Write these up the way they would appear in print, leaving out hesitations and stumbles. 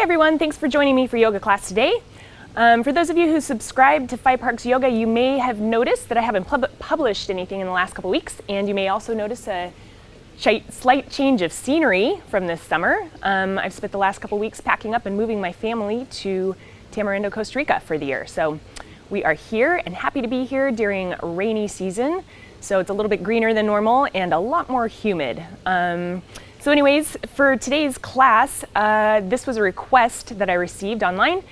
everyone, thanks for joining me for yoga class today. For those of you who subscribe to Five Parks Yoga, you may have noticed that I haven't published anything in the last couple weeks, and you may also notice a slight change of scenery from this summer. I've spent the last couple weeks packing up and moving my family to Tamarindo, Costa Rica for the year. So we are here and happy to be here during rainy season. So it's a little bit greener than normal and a lot more humid. So anyways, for today's class, this was a request that I received online,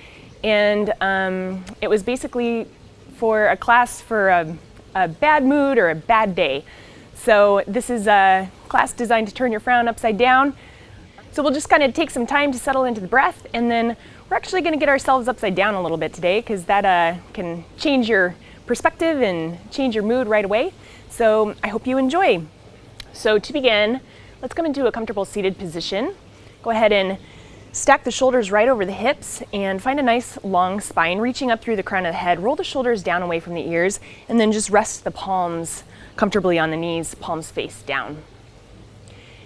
and it was basically for a class for a bad mood or a bad day. So this is a class designed to turn your frown upside down. So we'll just kind of take some time to settle into the breath, and then we're actually going to get ourselves upside down a little bit today, because that can change your perspective and change your mood right away. So I hope you enjoy. So to begin, let's come into a comfortable seated position. Go ahead and stack the shoulders right over the hips and find a nice long spine reaching up through the crown of the head. Roll the shoulders down away from the ears, and then just rest the palms comfortably on the knees, palms face down.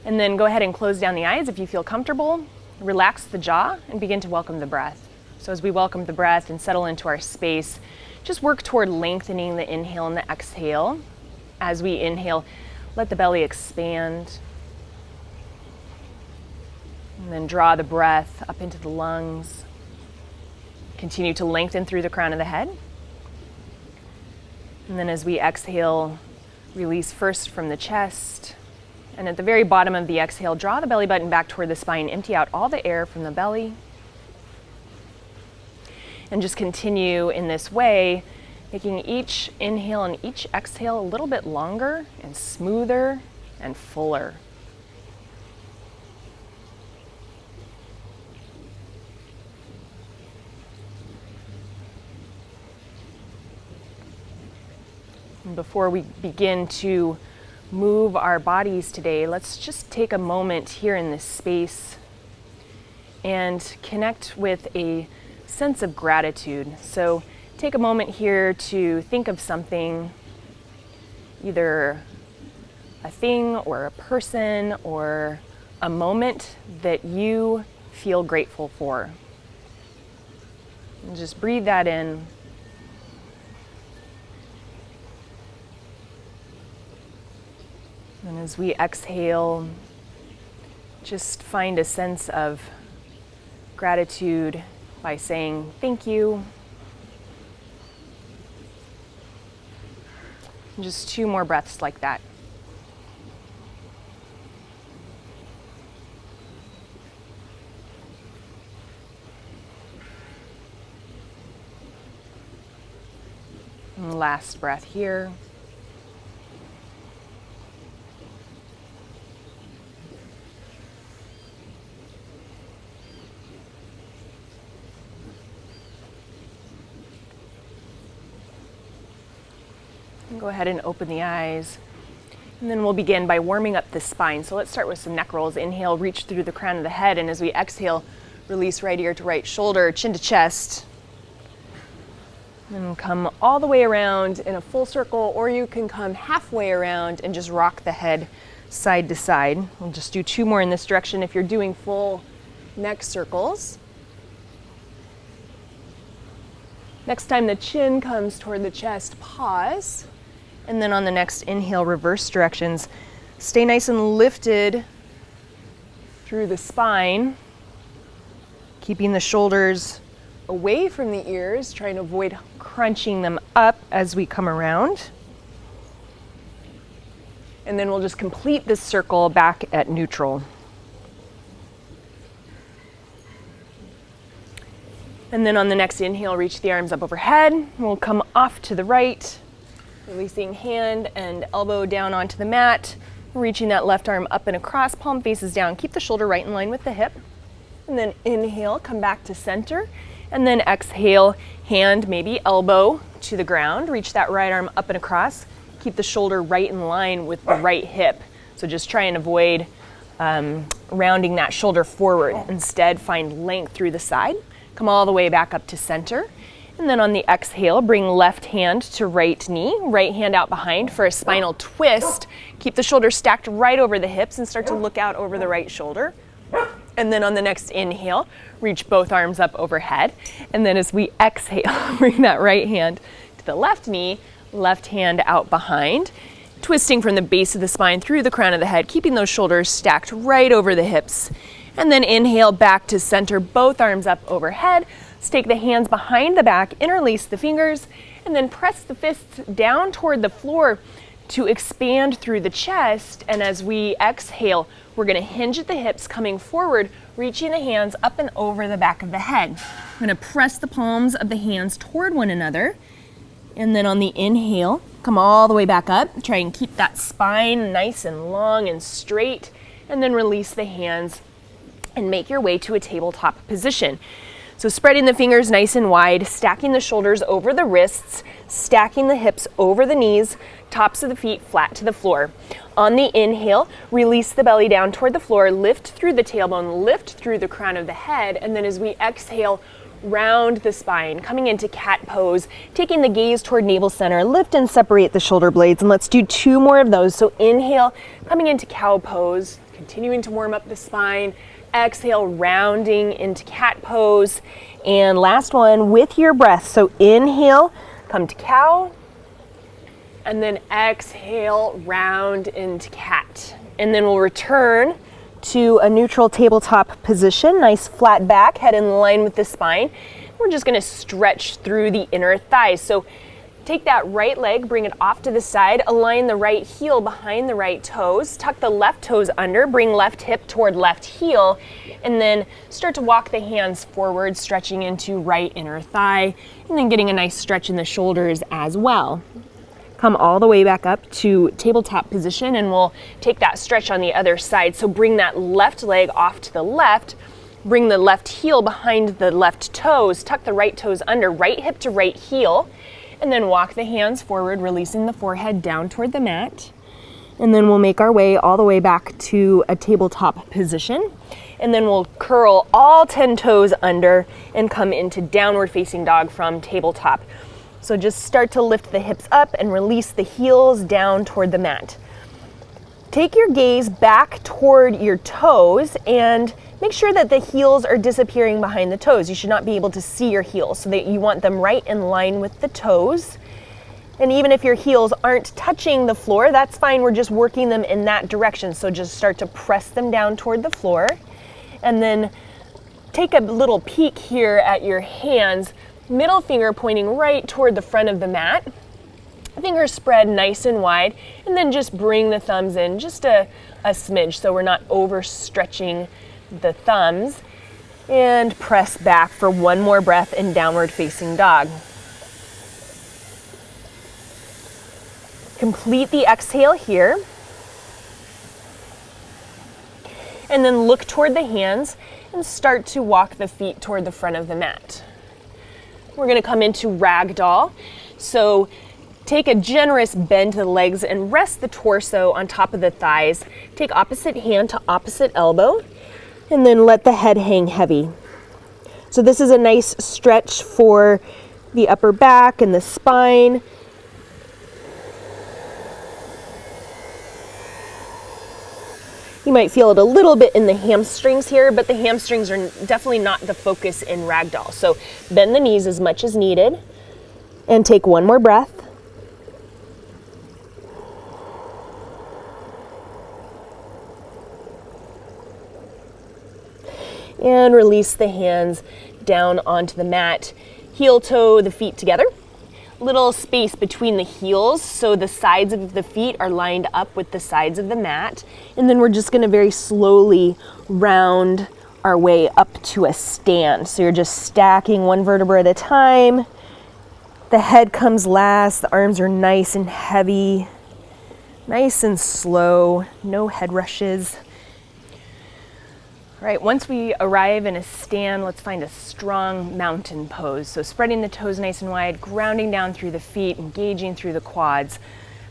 And then go ahead and close down the eyes if you feel comfortable. Relax the jaw and begin to welcome the breath. So as we welcome the breath and settle into our space, just work toward lengthening the inhale and the exhale. As we inhale, let the belly expand. And then draw the breath up into the lungs. Continue to lengthen through the crown of the head. And then as we exhale, release first from the chest. And at the very bottom of the exhale, draw the belly button back toward the spine. Empty out all the air from the belly. And just continue in this way, making each inhale and each exhale a little bit longer and smoother and fuller. And before we begin to move our bodies today, let's just take a moment here in this space and connect with a sense of gratitude. So take a moment here to think of something, either a thing or a person or a moment that you feel grateful for. And just breathe that in. And as we exhale, just find a sense of gratitude by saying thank you. And just 2 more breaths like that. And last breath here. Go ahead and open the eyes. And then we'll begin by warming up the spine. So let's start with some neck rolls. Inhale, reach through the crown of the head. And as we exhale, release right ear to right shoulder, chin to chest. And come all the way around in a full circle, or you can come halfway around and just rock the head side to side. We'll just do 2 more in this direction if you're doing full neck circles. Next time the chin comes toward the chest, pause. And then on the next inhale, reverse directions. Stay nice and lifted through the spine, keeping the shoulders away from the ears, trying to avoid crunching them up as we come around. And then we'll just complete this circle back at neutral. And then on the next inhale, reach the arms up overhead. We'll come off to the right, releasing hand and elbow down onto the mat, reaching that left arm up and across, palm faces down. Keep the shoulder right in line with the hip. And then inhale, come back to center. And then exhale, hand, maybe elbow to the ground. Reach that right arm up and across. Keep the shoulder right in line with the right hip. So just try and avoid rounding that shoulder forward. Instead, find length through the side. Come all the way back up to center. And then on the exhale, bring left hand to right knee, right hand out behind for a spinal twist. Keep the shoulders stacked right over the hips and start to look out over the right shoulder. And then on the next inhale, reach both arms up overhead. And then as we exhale, bring that right hand to the left knee, left hand out behind, twisting from the base of the spine through the crown of the head, keeping those shoulders stacked right over the hips. And then inhale back to center, both arms up overhead. Let's take the hands behind the back, interlace the fingers, and then press the fists down toward the floor to expand through the chest. And as we exhale, we're going to hinge at the hips, coming forward, reaching the hands up and over the back of the head. I'm going to press the palms of the hands toward one another. And then on the inhale, come all the way back up. Try and keep that spine nice and long and straight. And then release the hands and make your way to a tabletop position. So spreading the fingers nice and wide, stacking the shoulders over the wrists, stacking the hips over the knees, tops of the feet flat to the floor. On the inhale, release the belly down toward the floor, lift through the tailbone, lift through the crown of the head, and then as we exhale, round the spine, coming into cat pose, taking the gaze toward navel center, lift and separate the shoulder blades, and let's do 2 more of those. So inhale, coming into cow pose, continuing to warm up the spine. Exhale, rounding into cat pose. And last one with your breath. So inhale, come to cow. And then exhale, round into cat. And then we'll return to a neutral tabletop position. Nice flat back, head in line with the spine. We're just going to stretch through the inner thighs. So take that right leg, bring it off to the side, align the right heel behind the right toes, tuck the left toes under, bring left hip toward left heel, and then start to walk the hands forward, stretching into right inner thigh, and then getting a nice stretch in the shoulders as well. Come all the way back up to tabletop position, and we'll take that stretch on the other side. So bring that left leg off to the left, bring the left heel behind the left toes, tuck the right toes under, right hip to right heel, and then walk the hands forward, releasing the forehead down toward the mat. And then we'll make our way all the way back to a tabletop position. And then we'll curl all 10 toes under and come into downward facing dog from tabletop. So just start to lift the hips up and release the heels down toward the mat. Take your gaze back toward your toes and make sure that the heels are disappearing behind the toes. You should not be able to see your heels, so that you want them right in line with the toes. And even if your heels aren't touching the floor, that's fine. We're just working them in that direction. So just start to press them down toward the floor. And then take a little peek here at your hands, middle finger pointing right toward the front of the mat. Fingers spread nice and wide, and then just bring the thumbs in just a smidge so we're not overstretching the thumbs, and press back for one more breath in downward facing dog. Complete the exhale here, and then look toward the hands and start to walk the feet toward the front of the mat. We're going to come into ragdoll. So take a generous bend to the legs and rest the torso on top of the thighs. Take opposite hand to opposite elbow, and then let the head hang heavy. So this is a nice stretch for the upper back and the spine. You might feel it a little bit in the hamstrings here, but the hamstrings are definitely not the focus in ragdoll. So bend the knees as much as needed and take one more breath. And release the hands down onto the mat. Heel toe the feet together. Little space between the heels so the sides of the feet are lined up with the sides of the mat. And then we're just going to very slowly round our way up to a stand. So you're just stacking one vertebra at a time. The head comes last. The arms are nice and heavy. Nice and slow. No head rushes. All right, once we arrive in a stand, let's find a strong mountain pose. So spreading the toes nice and wide, grounding down through the feet, engaging through the quads.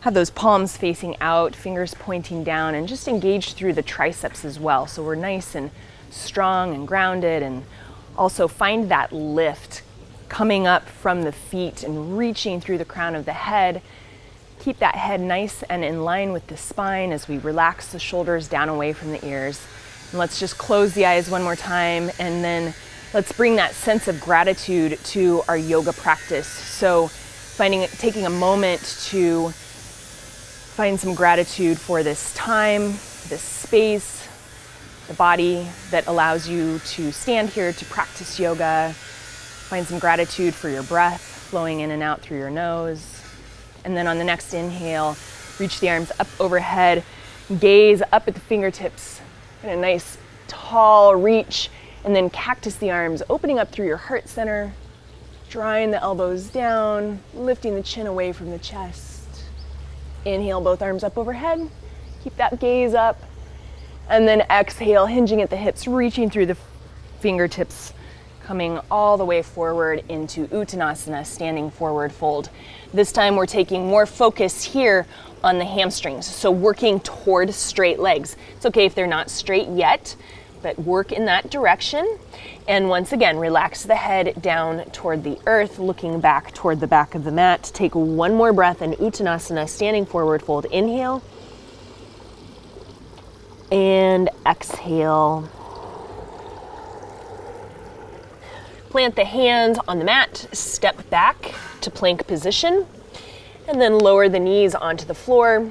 Have those palms facing out, fingers pointing down, and just engage through the triceps as well. So we're nice and strong and grounded, and also find that lift coming up from the feet and reaching through the crown of the head. Keep that head nice and in line with the spine as we relax the shoulders down away from the ears. And let's just close the eyes one more time, and then let's bring that sense of gratitude to our yoga practice. So taking a moment to find some gratitude for this time, this space, the body that allows you to stand here to practice yoga. Find some gratitude for your breath flowing in and out through your nose. And then on the next inhale, reach the arms up overhead, gaze up at the fingertips, and a nice tall reach, and then cactus the arms, opening up through your heart center, drawing the elbows down, lifting the chin away from the chest. Inhale, both arms up overhead, keep that gaze up, and then exhale, hinging at the hips, reaching through the fingertips, coming all the way forward into Uttanasana, standing forward fold. This time we're taking more focus here on the hamstrings, so working toward straight legs. It's okay if they're not straight yet, but work in that direction. And once again, relax the head down toward the earth, looking back toward the back of the mat. Take one more breath in Uttanasana, standing forward fold. Inhale and exhale. Plant the hands on the mat, step back to plank position, and then lower the knees onto the floor.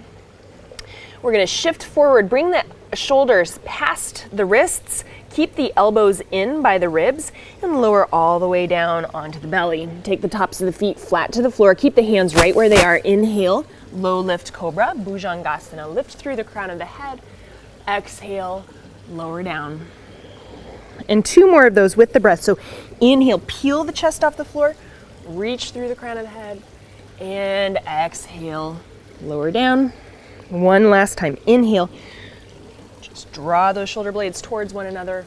We're going to shift forward, bring the shoulders past the wrists, keep the elbows in by the ribs, and lower all the way down onto the belly. Take the tops of the feet flat to the floor, keep the hands right where they are. Inhale, low lift cobra, Bhujangasana, lift through the crown of the head. Exhale, lower down. And two more of those with the breath. So inhale, peel the chest off the floor, reach through the crown of the head, and exhale, lower down. One last time. Inhale, just draw those shoulder blades towards one another.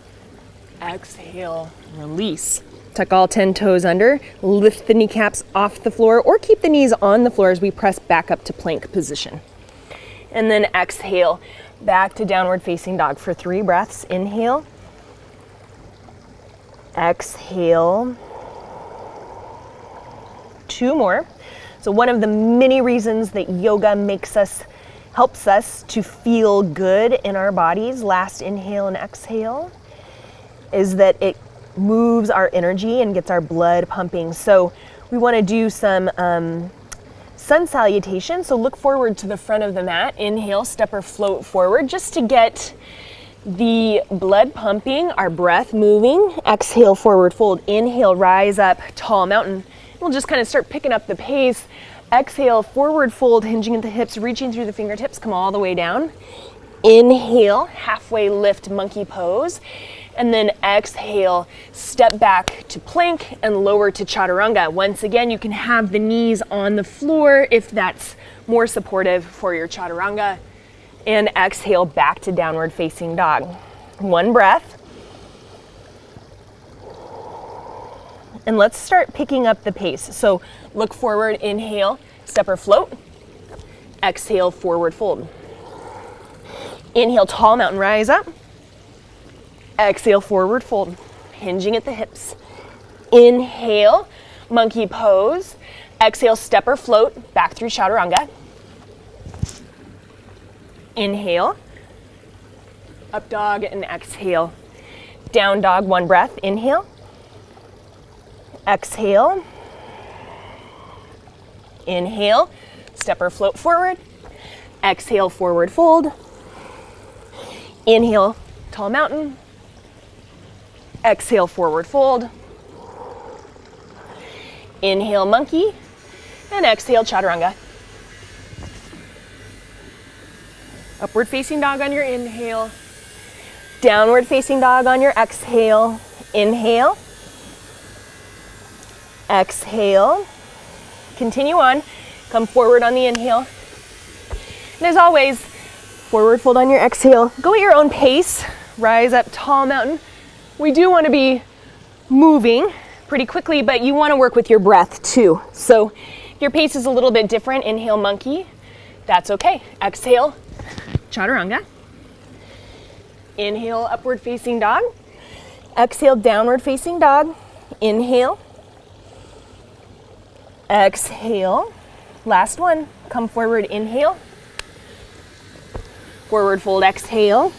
Exhale, release. Tuck all 10 toes under, lift the kneecaps off the floor, or keep the knees on the floor as we press back up to plank position. And then exhale, back to downward facing dog for 3 breaths. Inhale. Exhale. 2 more. So one of the many reasons that yoga helps us to feel good in our bodies, last inhale and exhale, is that it moves our energy and gets our blood pumping. So we want to do some sun salutation. So look forward to the front of the mat. Inhale, step or float forward just to get the blood pumping, our breath moving. Exhale, forward fold. Inhale, rise up, tall mountain. We'll just kind of start picking up the pace. Exhale, forward fold, hinging at the hips, reaching through the fingertips, come all the way down. Inhale, halfway lift, monkey pose. And then exhale, step back to plank and lower to chaturanga. Once again, you can have the knees on the floor if that's more supportive for your chaturanga. And exhale, back to downward facing dog. 1 breath. And let's start picking up the pace. So look forward, inhale, step or float. Exhale, forward fold. Inhale, tall mountain, rise up. Exhale, forward fold, hinging at the hips. Inhale, monkey pose. Exhale, step or float, back through chaturanga. Inhale, up dog, and exhale. Down dog, 1 breath, inhale. Exhale. Inhale, step or float forward. Exhale, forward fold. Inhale, tall mountain. Exhale, forward fold. Inhale, monkey. And exhale, chaturanga. Upward facing dog on your inhale. Downward facing dog on your exhale. Inhale. Exhale. Continue on. Come forward on the inhale. And as always, forward fold on your exhale. Go at your own pace. Rise up, tall mountain. We do want to be moving pretty quickly, but you want to work with your breath too. So if your pace is a little bit different, inhale, monkey. That's okay. Exhale, chaturanga. Inhale, upward facing dog. Exhale, downward facing dog. Inhale. Exhale. Last one. Come forward, inhale. Forward fold, exhale.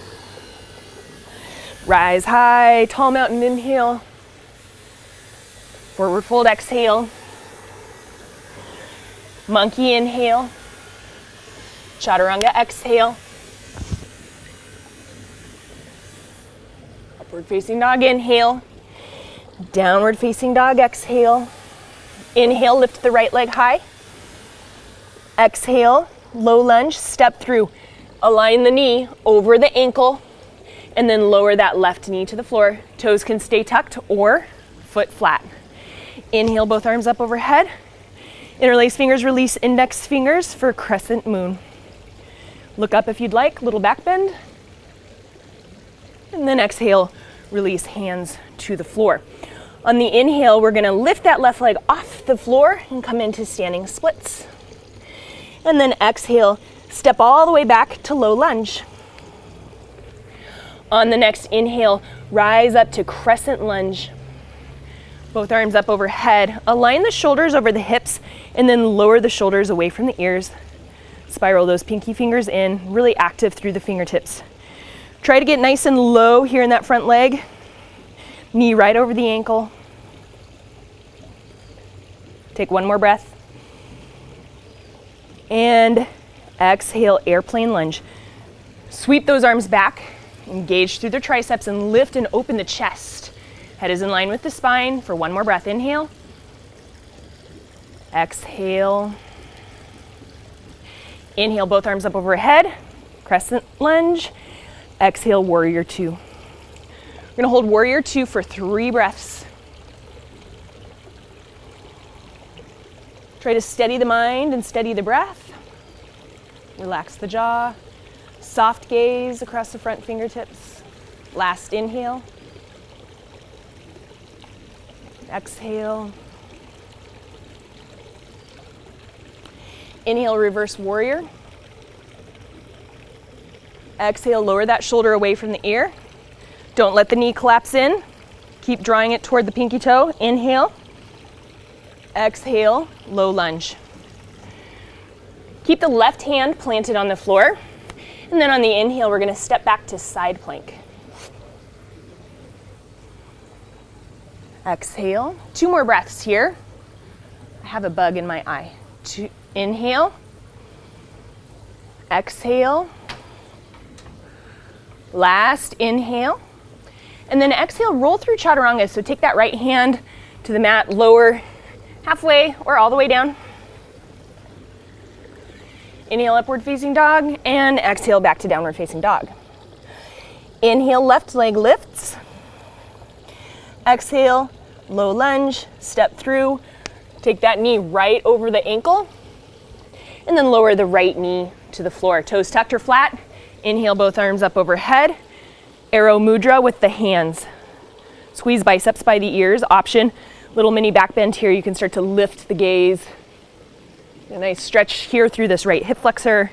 Rise high, tall mountain inhale. Forward fold exhale. Monkey inhale. Chaturanga exhale. Upward facing dog inhale. Downward facing dog exhale. Inhale, lift the right leg high. Exhale, low lunge, step through. Align the knee over the ankle and then lower that left knee to the floor. Toes can stay tucked or foot flat. Inhale, both arms up overhead. Interlace fingers, release index fingers for crescent moon. Look up if you'd like, little back bend. And then exhale, release hands to the floor. On the inhale, we're gonna lift that left leg off the floor and come into standing splits. And then exhale, step all the way back to low lunge. On the next inhale, rise up to crescent lunge. Both arms up overhead. Align the shoulders over the hips and then lower the shoulders away from the ears. Spiral those pinky fingers in, really active through the fingertips. Try to get nice and low here in that front leg. Knee right over the ankle. Take one more breath. And exhale, airplane lunge. Sweep those arms back, engage through the triceps and lift and open the chest. Head is in line with the spine for one more breath. Inhale. Exhale. Inhale, both arms up overhead. Crescent lunge. Exhale, warrior two. We're gonna hold warrior two for 3 breaths. Try to steady the mind and steady the breath. Relax the jaw. Soft gaze across the front fingertips. Last inhale. Exhale. Inhale, reverse warrior. Exhale, lower that shoulder away from the ear. Don't let the knee collapse in. Keep drawing it toward the pinky toe. Inhale. Exhale, low lunge. Keep the left hand planted on the floor. And then on the inhale, we're gonna step back to side plank. Exhale, 2 more breaths here. I have a bug in my eye. Inhale. Exhale. Last inhale. And then exhale, roll through chaturanga. So take that right hand to the mat, lower halfway or all the way down. Inhale, upward facing dog, and exhale back to downward facing dog. Inhale, left leg lifts. Exhale, low lunge, step through. Take that knee right over the ankle, and then lower the right knee to the floor. Toes tucked or flat. Inhale, both arms up overhead. Arrow mudra with the hands. Squeeze biceps by the ears, option. Little mini back bend here. You can start to lift the gaze. A nice stretch here through this right hip flexor.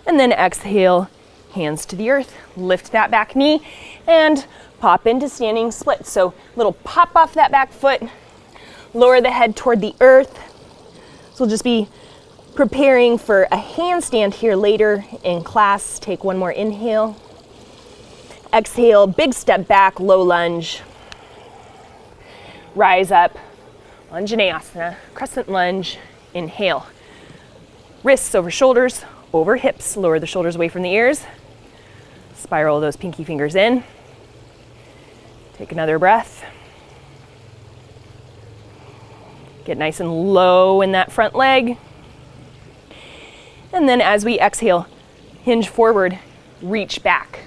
And then exhale, hands to the earth. Lift that back knee and pop into standing split. So little pop off that back foot. Lower the head toward the earth. So we'll just be preparing for a handstand here later in class. Take one more inhale. Exhale, big step back, low lunge. Rise up, Anjaneyasana, crescent lunge. Inhale. Wrists over shoulders, over hips. Lower the shoulders away from the ears. Spiral those pinky fingers in. Take another breath. Get nice and low in that front leg. And then as we exhale, hinge forward, reach back.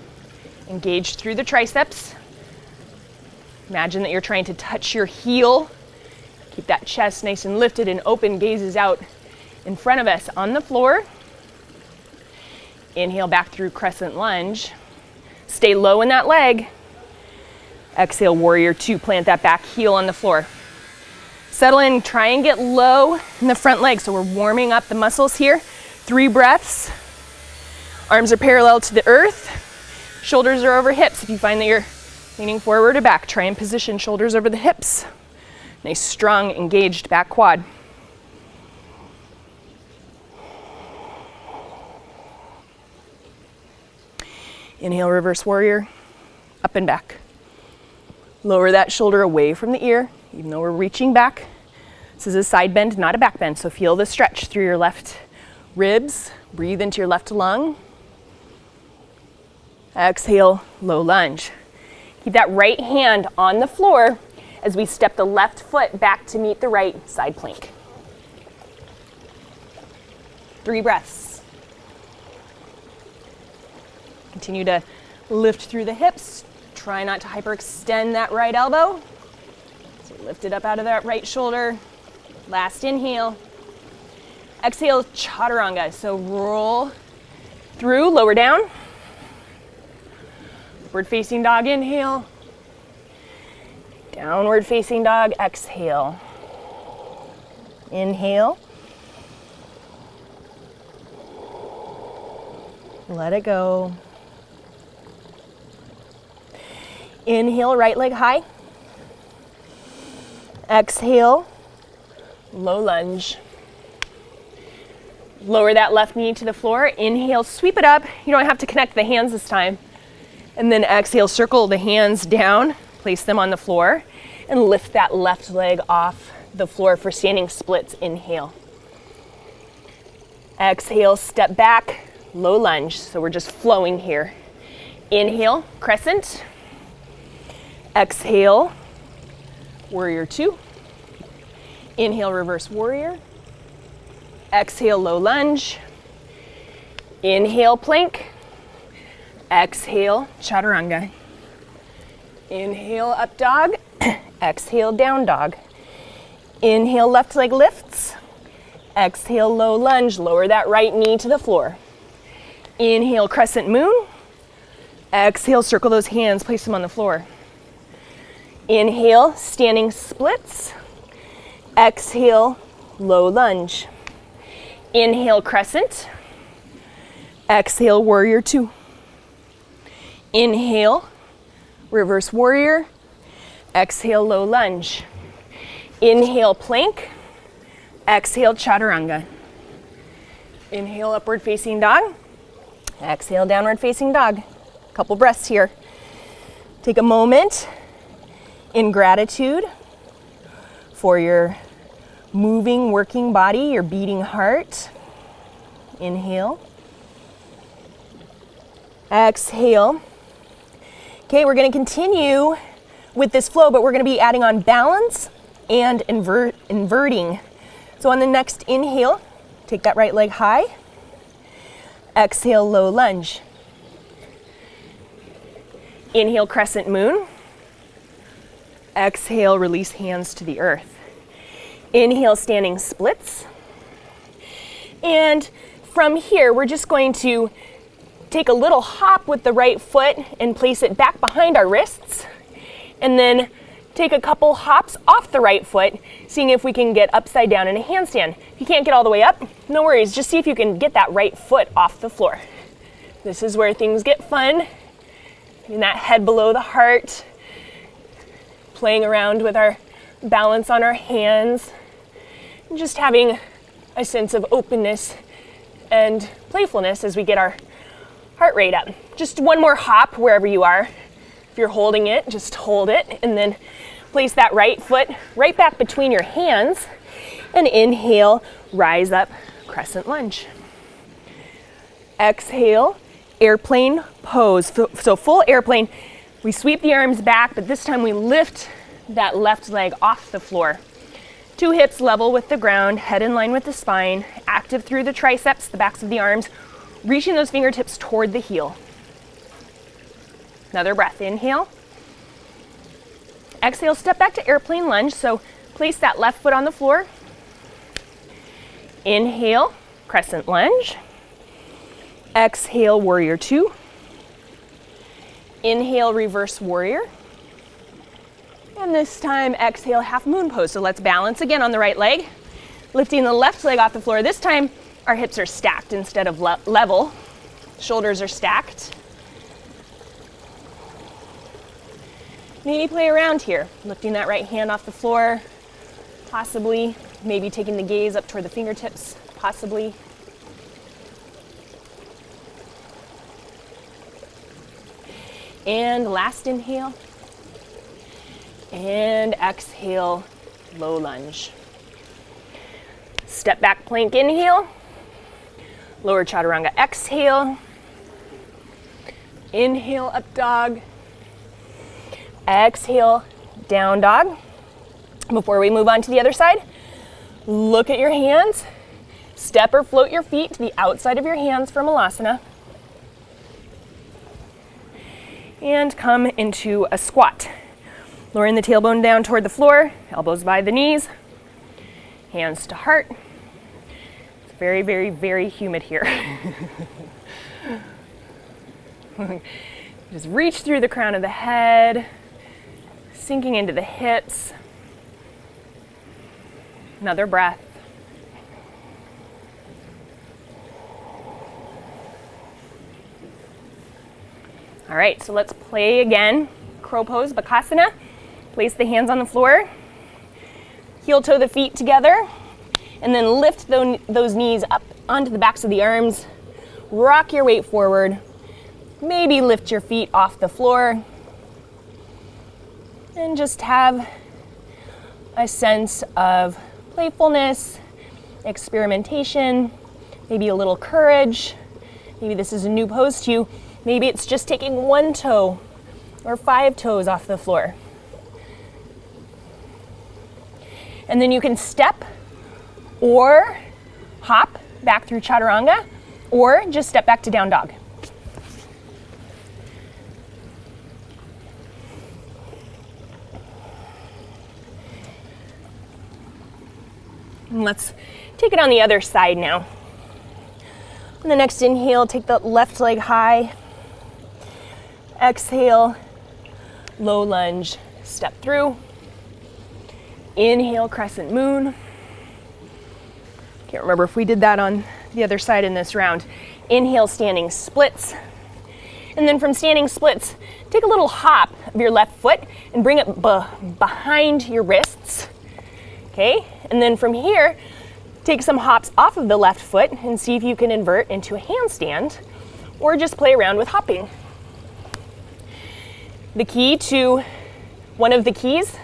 Engage through the triceps. Imagine that you're trying to touch your heel. Keep that chest nice and lifted and open, gazes out in front of us on the floor. Inhale back through crescent lunge. Stay low in that leg. Exhale, warrior two. Plant that back heel on the floor. Settle in, try and get low in the front leg. So we're warming up the muscles here. 3 breaths. Arms are parallel to the earth. Shoulders are over hips. If you find that you're leaning forward or back, try and position shoulders over the hips. Nice, strong, engaged back quad. Inhale, reverse warrior, up and back. Lower that shoulder away from the ear, even though we're reaching back. This is a side bend, not a back bend, so feel the stretch through your left ribs. Breathe into your left lung. Exhale, low lunge. Keep that right hand on the floor as we step the left foot back to meet the right side plank. 3 breaths. Continue to lift through the hips. Try not to hyperextend that right elbow. So lift it up out of that right shoulder. Last inhale. Exhale, chaturanga. So roll through, lower down. Upward facing dog, inhale. Downward facing dog, exhale. Inhale. Let it go. Inhale, right leg high. Exhale, low lunge. Lower that left knee to the floor. Inhale, sweep it up. You don't have to connect the hands this time. And then exhale, circle the hands down, place them on the floor, and lift that left leg off the floor for standing splits. Inhale. Exhale, step back, low lunge. So we're just flowing here. Inhale, crescent. Exhale, warrior 2. Inhale, reverse warrior. Exhale, low lunge. Inhale, plank. Exhale, chaturanga. Inhale, up dog. Exhale, down dog. Inhale, left leg lifts. Exhale, low lunge. Lower that right knee to the floor. Inhale, crescent moon. Exhale, circle those hands, place them on the floor. Inhale, standing splits. Exhale, low lunge. Inhale, crescent. Exhale, warrior 2. Inhale, reverse warrior. Exhale, low lunge. Inhale, plank. Exhale, chaturanga. Inhale, upward facing dog. Exhale, downward facing dog. Couple breaths here. Take a moment in gratitude for your moving, working body, your beating heart. Inhale. Exhale. Okay, we're going to continue with this flow, but we're going to be adding on balance and inverting. So on the next inhale, take that right leg high. Exhale, low lunge. Inhale, crescent moon. Exhale, release hands to the earth. Inhale, standing splits. And from here, we're just going to take a little hop with the right foot and place it back behind our wrists. And then take a couple hops off the right foot, seeing if we can get upside down in a handstand. If you can't get all the way up, no worries. Just see if you can get that right foot off the floor. This is where things get fun. In that head below the heart, playing around with our balance on our hands, and just having a sense of openness and playfulness as we get our heart rate up. Just one more hop wherever you are. If you're holding it, just hold it, and then place that right foot right back between your hands, and inhale, rise up, crescent lunge. Exhale, airplane pose. So full airplane. We sweep the arms back, but this time we lift that left leg off the floor. 2 hips level with the ground, head in line with the spine, active through the triceps, the backs of the arms, reaching those fingertips toward the heel. Another breath, inhale. Exhale, step back to airplane lunge. So place that left foot on the floor. Inhale, crescent lunge. Exhale, warrior 2. Inhale, reverse warrior. And this time, exhale, half moon pose. So let's balance again on the right leg. Lifting the left leg off the floor. This time, our hips are stacked instead of level. Shoulders are stacked. Maybe play around here. Lifting that right hand off the floor. Possibly, maybe taking the gaze up toward the fingertips. Possibly. And last inhale. And exhale, low lunge. Step back plank, inhale. Lower chaturanga, exhale. Inhale, up dog. Exhale, down dog. Before we move on to the other side, look at your hands. Step or float your feet to the outside of your hands for Malasana. And come into a squat. Lowering the tailbone down toward the floor, elbows by the knees, hands to heart. It's very, very, very humid here. Just reach through the crown of the head, sinking into the hips. Another breath. All right, so let's play again. Crow pose, Bakasana. Place the hands on the floor. Heel toe the feet together. And then lift those knees up onto the backs of the arms. Rock your weight forward. Maybe lift your feet off the floor. And just have a sense of playfulness, experimentation, maybe a little courage. Maybe this is a new pose to you. Maybe it's just taking one toe or 5 toes off the floor. And then you can step or hop back through chaturanga or just step back to down dog. And let's take it on the other side now. On the next inhale, take the left leg high. Exhale, low lunge, step through. Inhale, crescent moon. Can't remember if we did that on the other side in this round. Inhale, standing splits. And then from standing splits, take a little hop of your left foot and bring it behind your wrists. Okay, and then from here, take some hops off of the left foot and see if you can invert into a handstand or just play around with hopping. One of the keys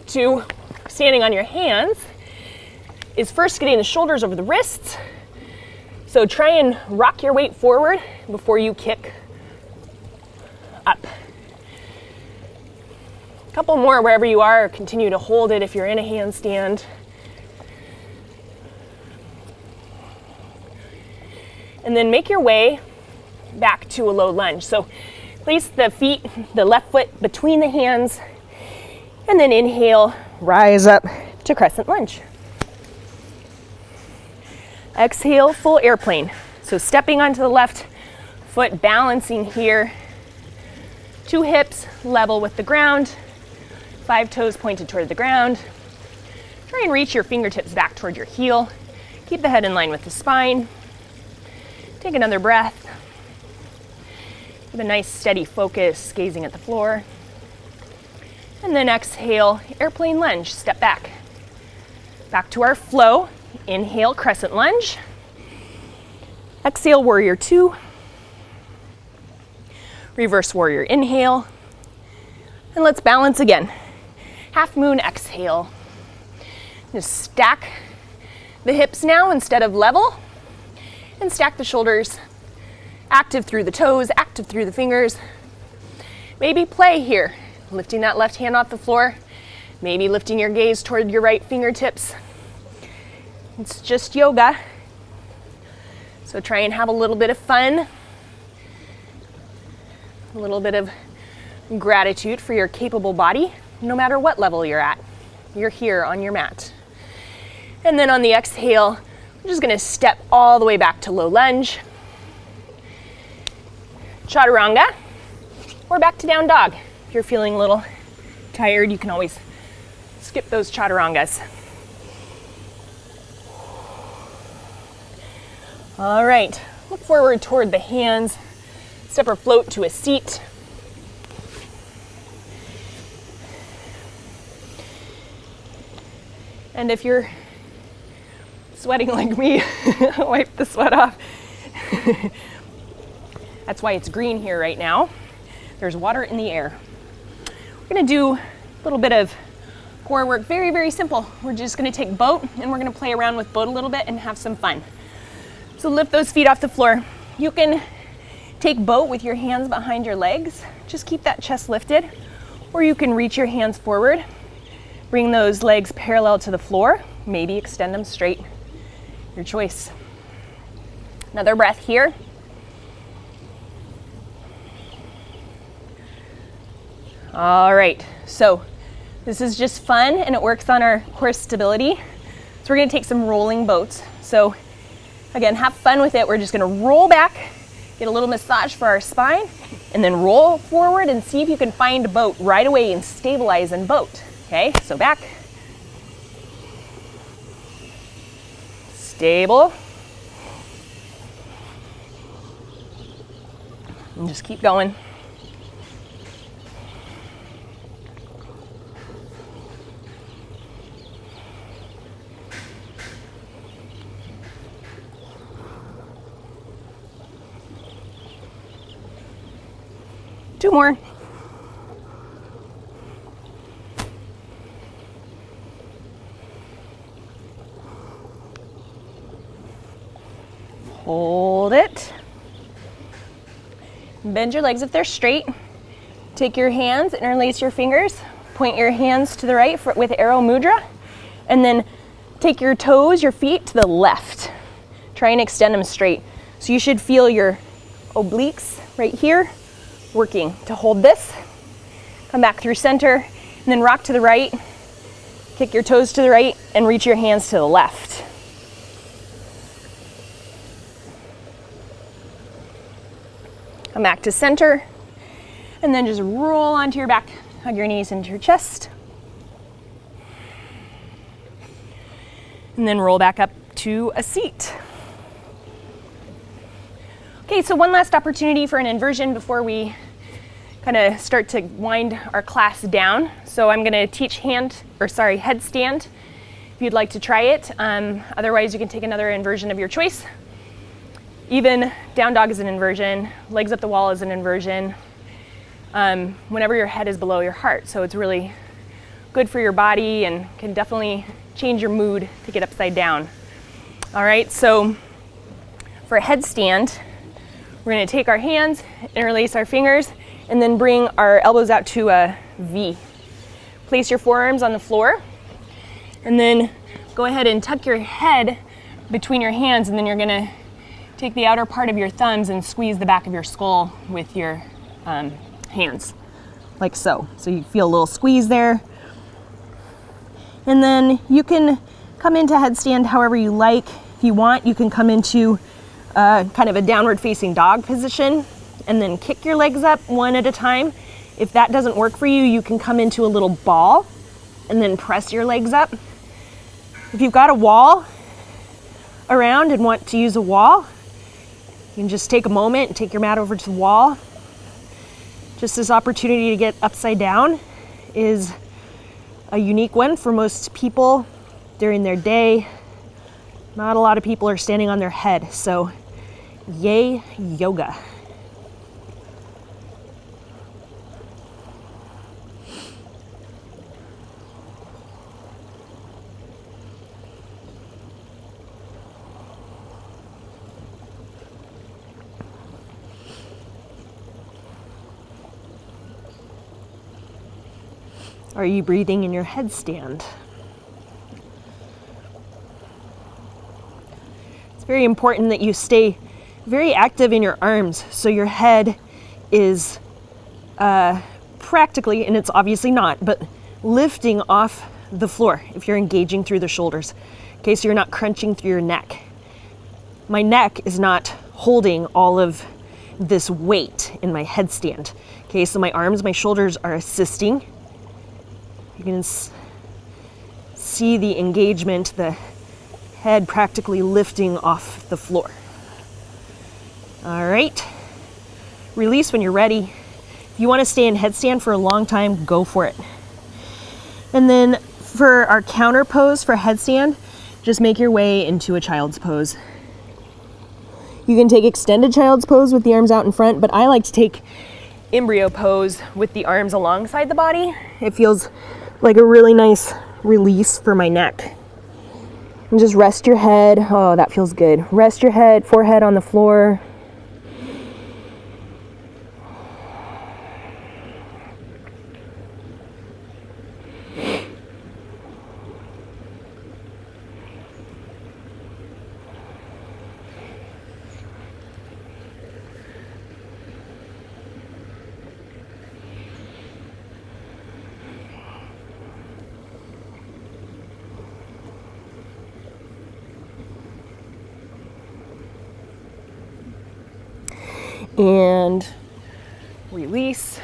to standing on your hands is first getting the shoulders over the wrists. So try and rock your weight forward before you kick up. A couple more wherever you are, or continue to hold it if you're in a handstand. And then make your way back to a low lunge. So place the left foot between the hands, and then inhale, rise up to crescent lunge. Exhale, full airplane. So stepping onto the left foot, balancing here. 2 hips level with the ground, 5 toes pointed toward the ground. Try and reach your fingertips back toward your heel. Keep the head in line with the spine. Take another breath. With a nice steady focus, gazing at the floor. And then exhale, airplane lunge, step back. Back to our flow. Inhale, crescent lunge. Exhale, warrior 2. Reverse warrior, inhale. And let's balance again. Half moon, exhale. Just stack the hips now instead of level. And stack the shoulders. Active through the toes, active through the fingers. Maybe play here, lifting that left hand off the floor. Maybe lifting your gaze toward your right fingertips. It's just yoga. So try and have a little bit of fun. A little bit of gratitude for your capable body, no matter what level you're at. You're here on your mat. And then on the exhale, I'm just gonna step all the way back to low lunge. Chaturanga, or back to down dog. If you're feeling a little tired, you can always skip those chaturangas. All right, look forward toward the hands. Step or float to a seat. And if you're sweating like me, wipe the sweat off. That's why it's green here right now. There's water in the air. We're gonna do little bit of core work, very, very simple. We're just gonna take boat and we're gonna play around with boat a little bit and have some fun. So lift those feet off the floor. You can take boat with your hands behind your legs. Just keep that chest lifted. Or you can reach your hands forward. Bring those legs parallel to the floor. Maybe extend them straight. Your choice. Another breath here. All right, so this is just fun and it works on our core stability. So we're gonna take some rolling boats. So again, have fun with it. We're just gonna roll back, get a little massage for our spine, and then roll forward and see if you can find a boat right away and stabilize in boat. Okay, so back. Stable. And just keep going. Two more. Hold it. Bend your legs if they're straight. Take your hands, interlace your fingers, point your hands to the right with arrow mudra, and then take your toes, your feet to the left. Try and extend them straight. So you should feel your obliques right here working to hold this. Come back through center, and then rock to the right, kick your toes to the right, and reach your hands to the left. Come back to center, and then just roll onto your back, hug your knees into your chest. And then roll back up to a seat. Okay, so one last opportunity for an inversion before we kind of start to wind our class down. So I'm gonna teach headstand if you'd like to try it. Otherwise you can take another inversion of your choice. Even down dog is an inversion, legs up the wall is an inversion, whenever your head is below your heart. So it's really good for your body and can definitely change your mood to get upside down. All right, so for a headstand, we're gonna take our hands, interlace our fingers, and then bring our elbows out to a V. Place your forearms on the floor, and then go ahead and tuck your head between your hands, and then you're gonna take the outer part of your thumbs and squeeze the back of your skull with your hands, like so. So you feel a little squeeze there. And then you can come into headstand however you like. If you want, you can come into kind of a downward facing dog position and then kick your legs up one at a time. If that doesn't work for you, you can come into a little ball and then press your legs up. If you've got a wall around and want to use a wall, you can just take a moment and take your mat over to the wall. Just this opportunity to get upside down is a unique one for most people during their day. Not a lot of people are standing on their head, so yay, yoga. Are you breathing in your headstand? It's very important that you stay very active in your arms so your head is practically, and it's obviously not, but lifting off the floor if you're engaging through the shoulders. Okay, so you're not crunching through your neck. My neck is not holding all of this weight in my headstand. Okay, so my arms, my shoulders are assisting. You can see the engagement, the head practically lifting off the floor. All right, release when you're ready. If you want to stay in headstand for a long time, go for it. And then for our counter pose for headstand, just make your way into a child's pose. You can take extended child's pose with the arms out in front, but I like to take embryo pose with the arms alongside the body. It feels like a really nice release for my neck. And just rest your head. Oh, that feels good. Rest your head, forehead on the floor. And release.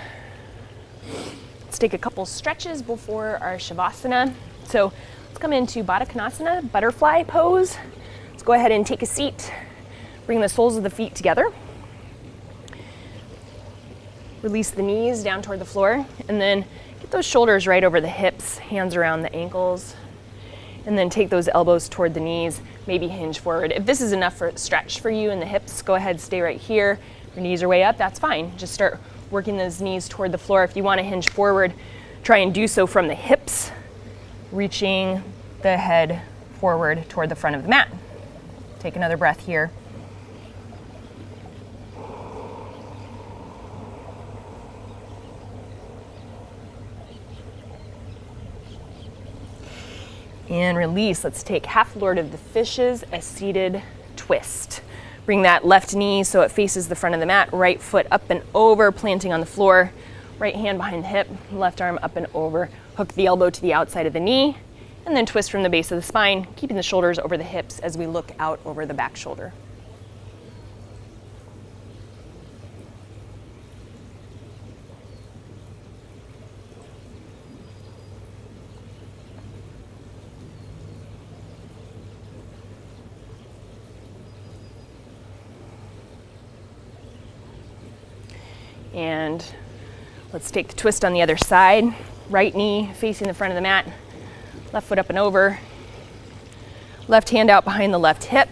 Let's take a couple stretches before our Shavasana. So let's come into Baddha Konasana, butterfly pose. Let's go ahead and take a seat. Bring the soles of the feet together. Release the knees down toward the floor, and then get those shoulders right over the hips, hands around the ankles, and then take those elbows toward the knees, maybe hinge forward. If this is enough for stretch for you in the hips, go ahead, stay right here. Your knees are way up, that's fine. Just start working those knees toward the floor. If you want to hinge forward, try and do so from the hips, reaching the head forward toward the front of the mat. Take another breath here. And release. Let's take half Lord of the Fishes, a seated twist. Bring that left knee so it faces the front of the mat, right foot up and over, planting on the floor, right hand behind the hip, left arm up and over. Hook the elbow to the outside of the knee, and then twist from the base of the spine, keeping the shoulders over the hips as we look out over the back shoulder. And let's take the twist on the other side. Right knee facing the front of the mat, left foot up and over, left hand out behind the left hip,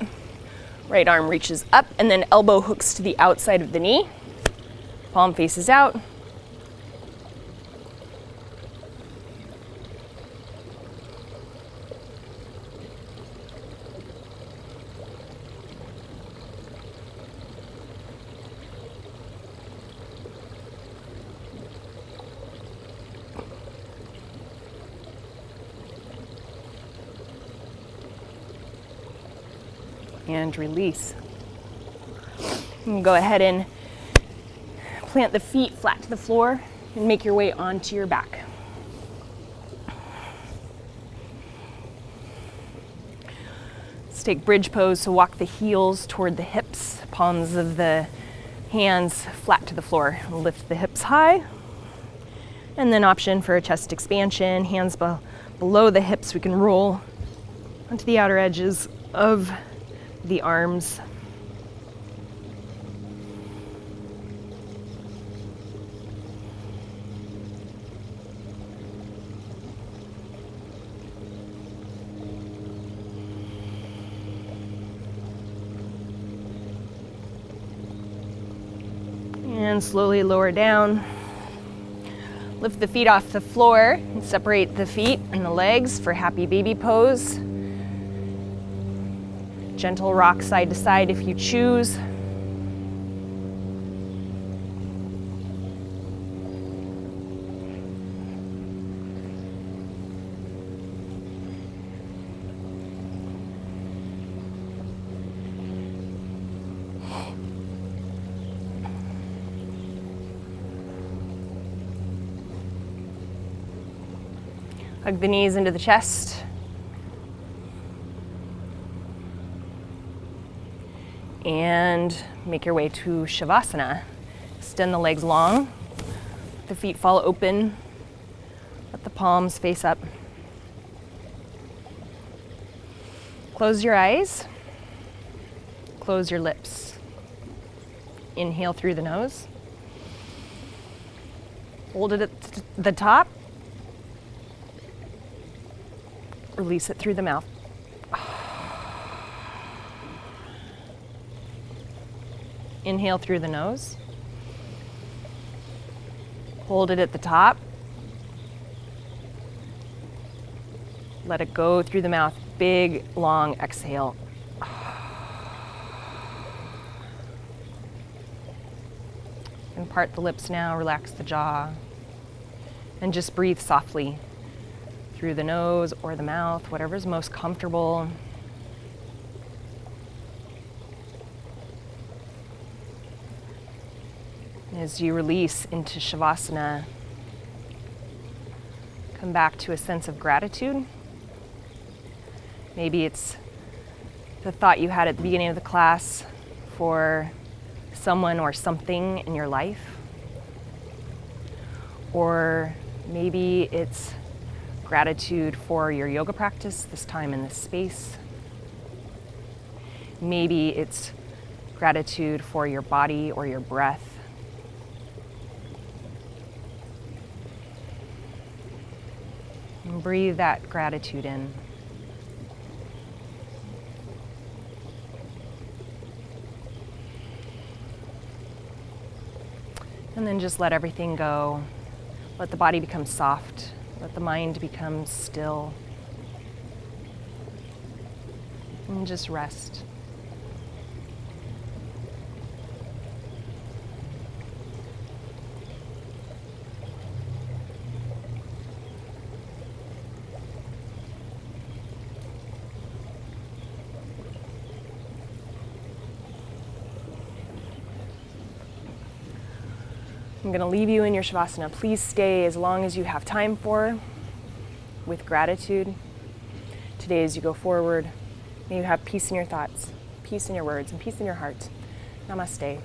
right arm reaches up, and then elbow hooks to the outside of the knee, palm faces out. And release. And go ahead and plant the feet flat to the floor and make your way onto your back. Let's take bridge pose, so walk the heels toward the hips, palms of the hands flat to the floor. Lift the hips high. And then option for a chest expansion, hands below the hips. We can roll onto the outer edges of the arms. And slowly lower down. Lift the feet off the floor and separate the feet and the legs for happy baby pose. Gentle rock side to side if you choose. Hug the knees into the chest. And make your way to Shavasana. Extend the legs long. The feet fall open. Let the palms face up. Close your eyes. Close your lips. Inhale through the nose. Hold it at the top. Release it through the mouth. Inhale through the nose. Hold it at the top. Let it go through the mouth. Big, long exhale. And part the lips now, relax the jaw. And just breathe softly through the nose or the mouth, whatever's most comfortable. As you release into Shavasana, come back to a sense of gratitude. Maybe it's the thought you had at the beginning of the class for someone or something in your life. Or maybe it's gratitude for your yoga practice, this time in this space. Maybe it's gratitude for your body or your breath. And breathe that gratitude in. And then just let everything go. Let the body become soft. Let the mind become still. And just rest. I'm going to leave you in your Shavasana. Please stay as long as you have time for, with gratitude. Today, as you go forward, may you have peace in your thoughts, peace in your words, and peace in your heart. Namaste.